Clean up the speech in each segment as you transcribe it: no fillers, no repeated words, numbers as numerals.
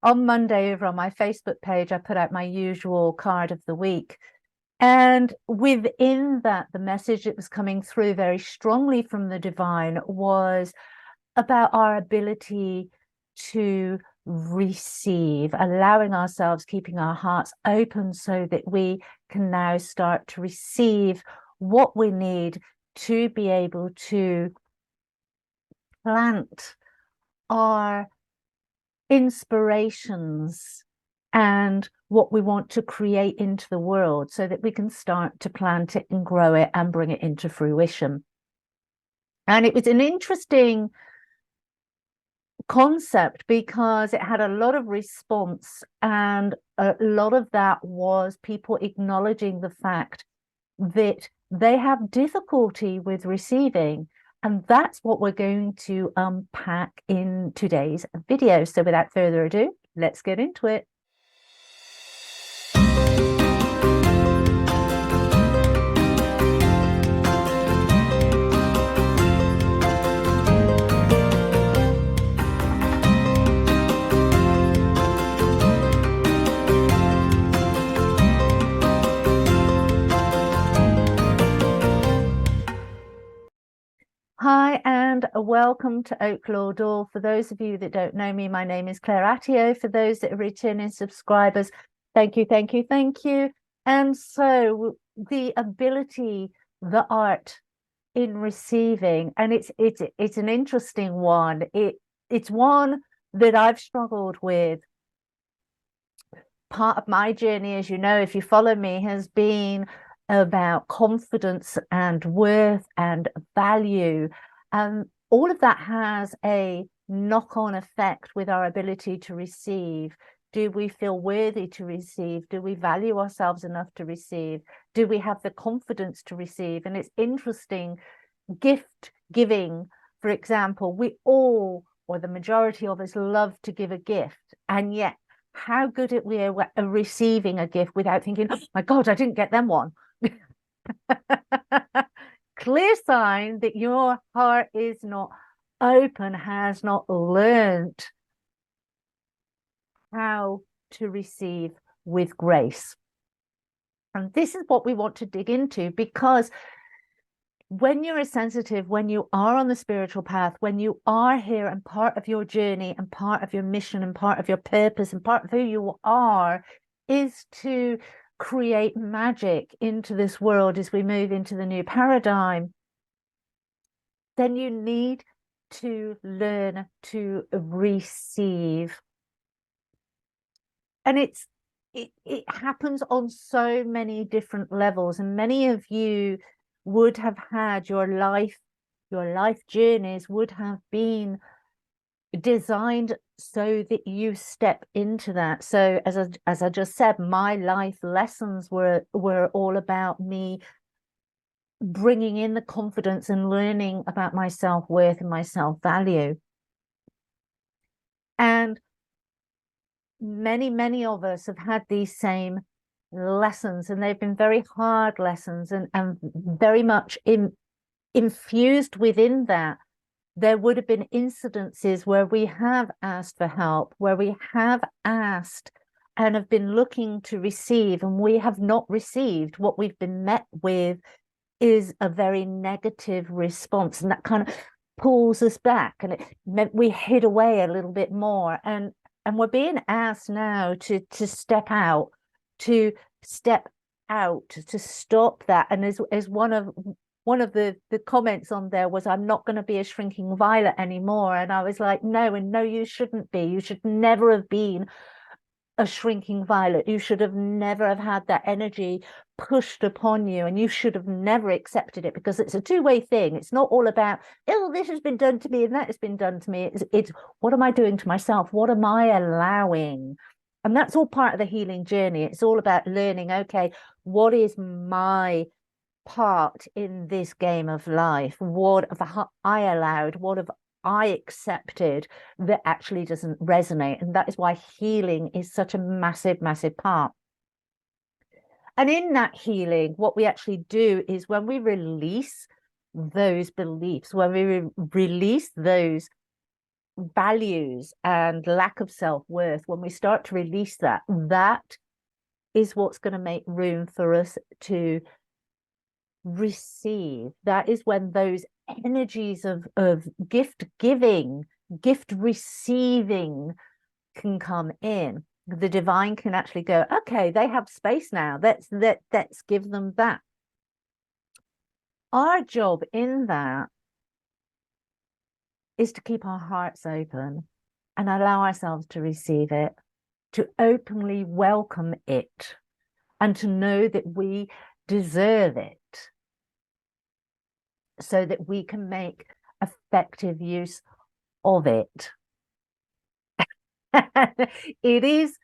on Monday over on my Facebook page, I put out my usual card of the week. And within that, the message that was coming through very strongly from the divine was about our ability to receive, allowing ourselves, keeping our hearts open so that we can now start to receive what we need to be able to plant our inspirations and what we want to create into the world so that we can start to plant it and grow it and bring it into fruition. And it was an interesting concept because it had a lot of response, and a lot of that was people acknowledging the fact that they have difficulty with receiving. And that's what we're going to unpack in today's video. So without further ado, let's get into it. Hi, and welcome to Oaklaw Door. For those of you that don't know me, my name is Claire Attio. For those that are returning subscribers, thank you, thank you, thank you. And so the ability, the art in receiving, and it's an interesting one. It's one that I've struggled with. Part of my journey, as you know, if you follow me, has been about confidence and worth and value. And all of that has a knock-on effect with our ability to receive. Do we feel worthy to receive? Do we value ourselves enough to receive? Do we have the confidence to receive? And it's interesting, gift giving, for example, we all, or the majority of us, love to give a gift. And yet, how good at we are at receiving a gift without thinking, oh my God, I didn't get them one. Clear sign that your heart is not open, has not learned how to receive with grace. And this is what we want to dig into, because when you're a sensitive, when you are on the spiritual path, when you are here and part of your journey and part of your mission and part of your purpose and part of who you are is to create magic into this world as we move into the new paradigm, then you need to learn to receive. And it happens on so many different levels, and many of you would have had your life journeys would have been designed so that you step into that. So as I just said, my life lessons were all about me bringing in the confidence and learning about my self-worth and my self-value. And many of us have had these same lessons, and they've been very hard lessons, and very much infused within that. There would have been incidences where we have asked for help, where we have asked and have been looking to receive, and we have not received. What we've been met with is a very negative response, and that kind of pulls us back, and it meant we hid away a little bit more. And we're being asked now to step out, to step out, to stop that. And as one of the comments on there was, I'm not going to be a shrinking violet anymore. And I was like, no, and no, you shouldn't be. You should never have been a shrinking violet. You should have never have had that energy pushed upon you, and you should have never accepted it, because it's a two-way thing. It's not all about, oh, this has been done to me and that has been done to me. It's what am I doing to myself? What am I allowing? And that's all part of the healing journey. It's all about learning, okay, what is my part in this game of life? What have I allowed? What have I accepted that actually doesn't resonate? And that is why healing is such a massive part. And in that healing, what we actually do is, when we release those beliefs, when we release those values and lack of self-worth, when we start to release that, that is what's going to make room for us to receive. That is when those energies of gift giving, gift receiving can come in. The divine can actually go, okay, they have space now. Let's give them that. Our job in that is to keep our hearts open and allow ourselves to receive it, to openly welcome it, and to know that we deserve it, so that we can make effective use of it. It is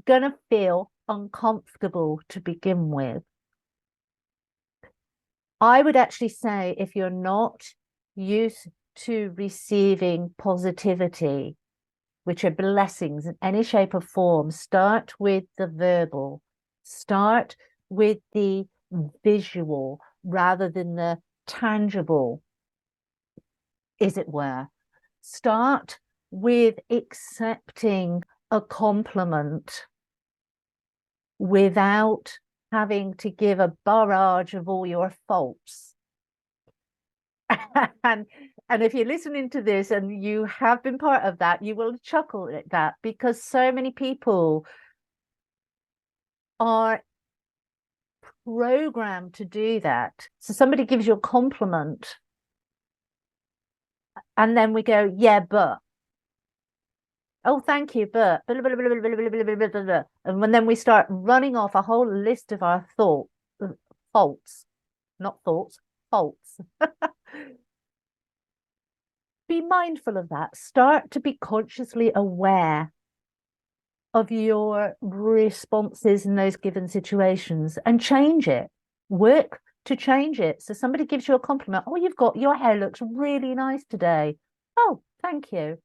going to feel uncomfortable to begin with. I would actually say, if you're not used to receiving positivity, which are blessings in any shape or form, start with the verbal, start with the visual rather than the tangible, as it were. Start with accepting a compliment without having to give a barrage of all your faults. and if you're listening to this and you have been part of that, you will chuckle at that, because so many people are programmed to do that. So somebody gives you a compliment and then we go, yeah, but, oh, thank you, but, blah, blah, blah, blah, blah, blah, blah, blah, blah, blah. And then we start running off a whole list of our faults, not thoughts, faults. Be mindful of that. Start to be consciously aware of your responses in those given situations and change it. Work to change it. So somebody gives you a compliment. Oh, your hair looks really nice today. Oh, thank you.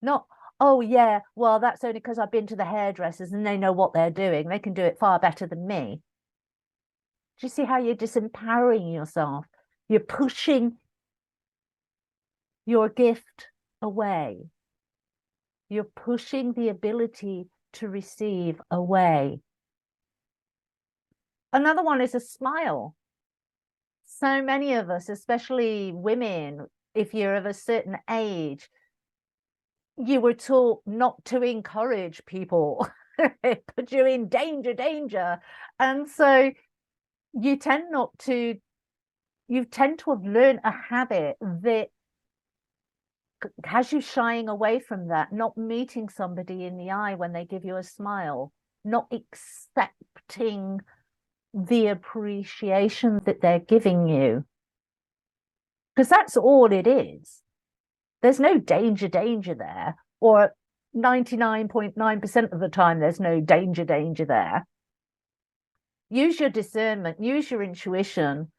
Not, oh yeah, well, that's only because I've been to the hairdressers and they know what they're doing. They can do it far better than me. Do you see how you're disempowering yourself? You're pushing your gift away. You're pushing the ability to receive away. Another one is a smile. So many of us, especially women, if you're of a certain age, you were taught not to encourage people. It put you in danger. And so you tend to have learned a habit that has you shying away from that, not meeting somebody in the eye when they give you a smile, not accepting the appreciation that they're giving you, because that's all it is. There's no danger there, or 99.9% of the time there's no danger there. Use your discernment, use your intuition.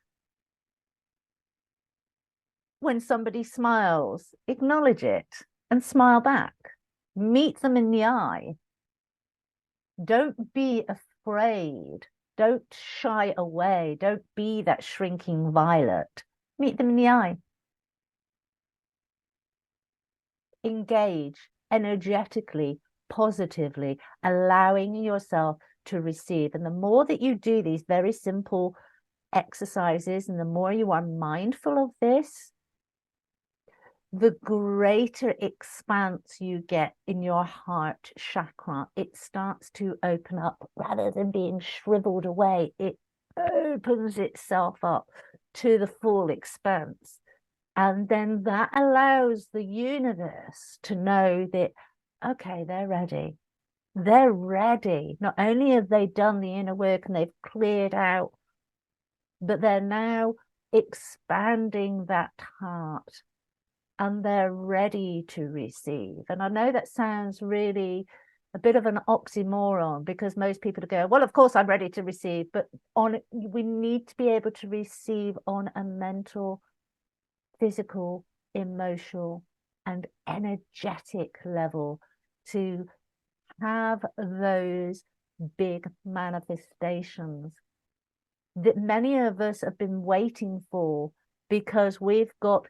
When somebody smiles, acknowledge it and smile back. Meet them in the eye. Don't be afraid. Don't shy away. Don't be that shrinking violet. Meet them in the eye. Engage energetically, positively, allowing yourself to receive. And the more that you do these very simple exercises, and the more you are mindful of this, the greater expanse you get in your heart chakra. It starts to open up rather than being shriveled away. It opens itself up to the full expanse. And then that allows the universe to know that, okay, they're ready. They're ready. Not only have they done the inner work and they've cleared out, but they're now expanding that heart and they're ready to receive. And I know that sounds really a bit of an oxymoron, because most people go, well, of course I'm ready to receive, but we need to be able to receive on a mental, physical, emotional, and energetic level to have those big manifestations that many of us have been waiting for, because we've got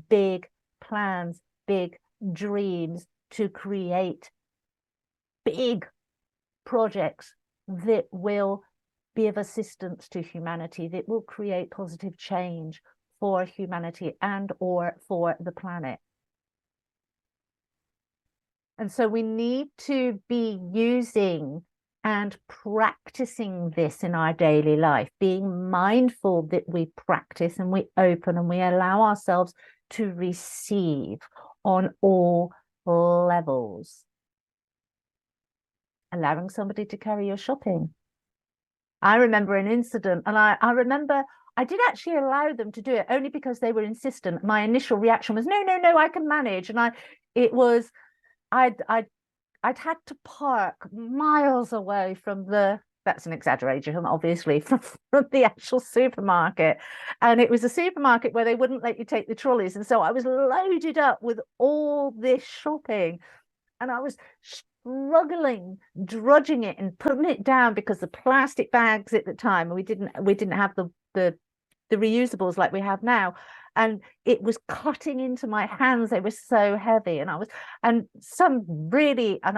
big plans, big dreams to create big projects that will be of assistance to humanity, that will create positive change for humanity and or for the planet. And so we need to be using and practicing this in our daily life, being mindful that we practice and we open and we allow ourselves to receive on all levels. Allowing somebody to carry your shopping. I remember an incident, and I remember I did actually allow them to do it only because they were insistent. My initial reaction was, no, I can manage. And I'd had to park miles away from that's an exaggeration, obviously, from the actual supermarket. And it was a supermarket where they wouldn't let you take the trolleys. And so I was loaded up with all this shopping. And I was struggling, drudging it and putting it down because the plastic bags at the time, we didn't have the reusables like we have now. And it was cutting into my hands. They were so heavy. And and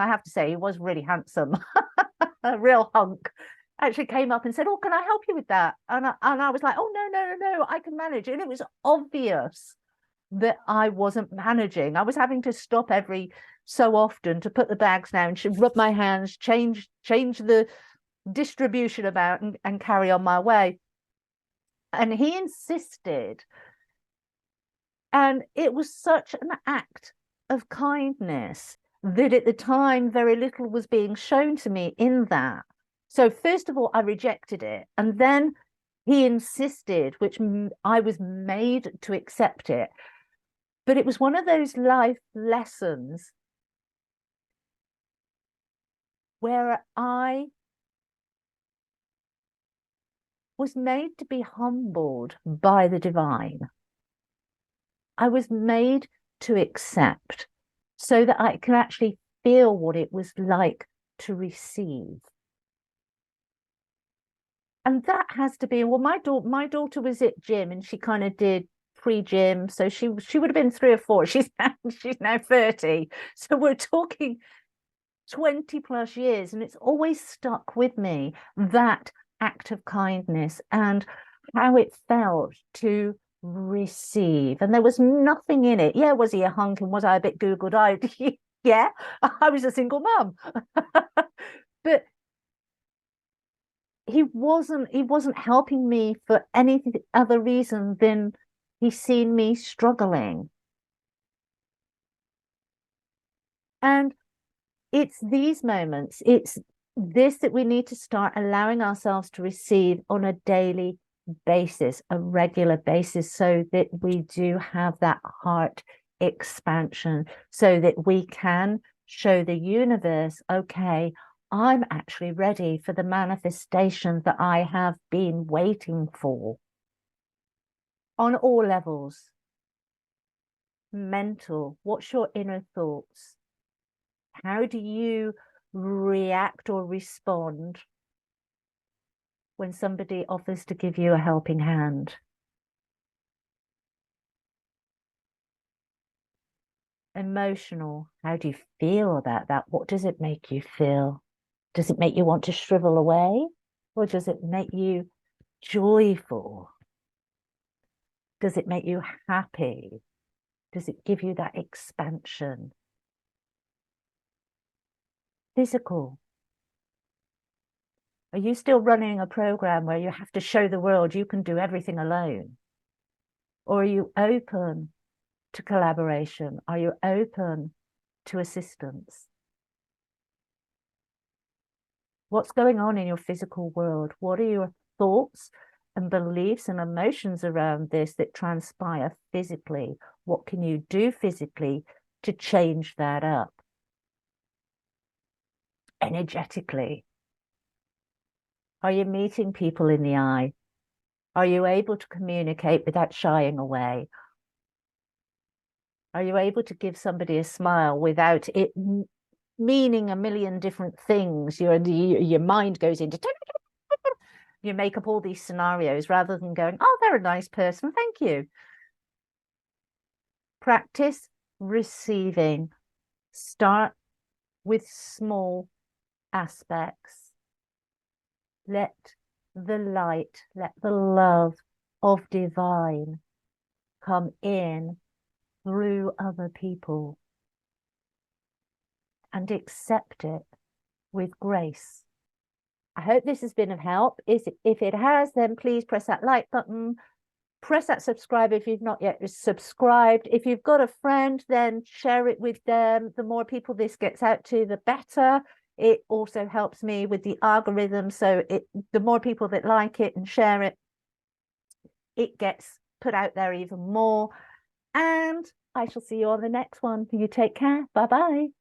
I have to say, he was really handsome, a real hunk, actually came up and said, oh, can I help you with that? And I was like, oh, no, I can manage. And it was obvious that I wasn't managing. I was having to stop every so often to put the bags down, rub my hands, change the distribution about and carry on my way. And he insisted. And it was such an act of kindness that at the time, very little was being shown to me in that. So first of all, I rejected it. And then he insisted, which I was made to accept it. But it was one of those life lessons where I was made to be humbled by the divine. I was made to accept so that I can actually feel what it was like to receive. And that has to be, well, my daughter was at gym and she kind of did pre-gym. So she would have been 3 or 4. She's now 30. So we're talking 20 plus years. And it's always stuck with me, that act of kindness and how it felt to receive. And there was nothing in it. Yeah, was he a hunk and was I a bit Googled-eyed? Yeah, I was a single mum. But he wasn't helping me for any other reason than he's seen me struggling. And it's these moments, it's this that we need to start allowing ourselves to receive on a daily basis, a regular basis, so that we do have that heart expansion, so that we can show the universe, okay, I'm actually ready for the manifestation that I have been waiting for on all levels. Mental, what's your inner thoughts? How do you react or respond when somebody offers to give you a helping hand? Emotional, how do you feel about that? What does it make you feel? Does it make you want to shrivel away? Or does it make you joyful? Does it make you happy? Does it give you that expansion? Physical. Are you still running a program where you have to show the world you can do everything alone? Or are you open to collaboration? Are you open to assistance? What's going on in your physical world? What are your thoughts and beliefs and emotions around this that transpire physically? What can you do physically to change that up? Energetically. Are you meeting people in the eye? Are you able to communicate without shying away? Are you able to give somebody a smile without it meaning a million different things? Your mind goes into, you make up all these scenarios rather than going, oh, they're a nice person, thank you. Practice receiving. Start with small aspects. Let the light, let the love of divine come in through other people and accept it with grace. I hope this has been of help. If it has, then please press that like button. Press that subscribe if you've not yet subscribed. If you've got a friend, then share it with them. The more people this gets out to, the better. It also helps me with the algorithm. So the more people that like it and share it, it gets put out there even more. And I shall see you on the next one. You take care. Bye-bye.